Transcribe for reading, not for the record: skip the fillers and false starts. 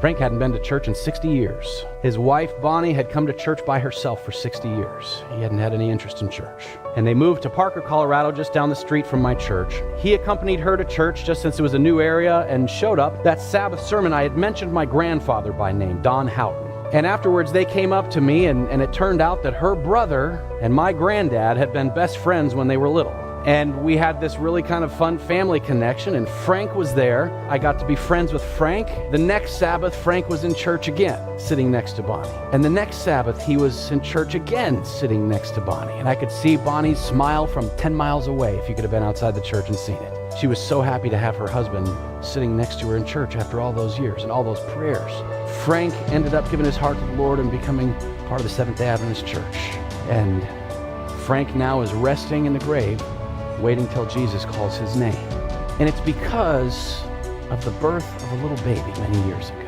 Frank hadn't been to church in 60 years. His wife, Bonnie, had come to church by herself for 60 years. He hadn't had any interest in church. And they moved to Parker, Colorado, just down the street from my church. He accompanied her to church just since it was a new area and showed up. That Sabbath sermon, I had mentioned my grandfather by name, Don Houghton. And afterwards, they came up to me, and it turned out that her brother and my granddad had been best friends when they were little. And we had this really kind of fun family connection, and Frank was there. I got to be friends with Frank. The next Sabbath, Frank was in church again, sitting next to Bonnie. And the next Sabbath, he was in church again, sitting next to Bonnie. And I could see Bonnie's smile from 10 miles away if you could have been outside the church and seen it. She was so happy to have her husband sitting next to her in church after all those years and all those prayers. Frank ended up giving his heart to the Lord and becoming part of the Seventh-day Adventist Church. And Frank now is resting in the grave, waiting till Jesus calls his name. And it's because of the birth of a little baby many years ago.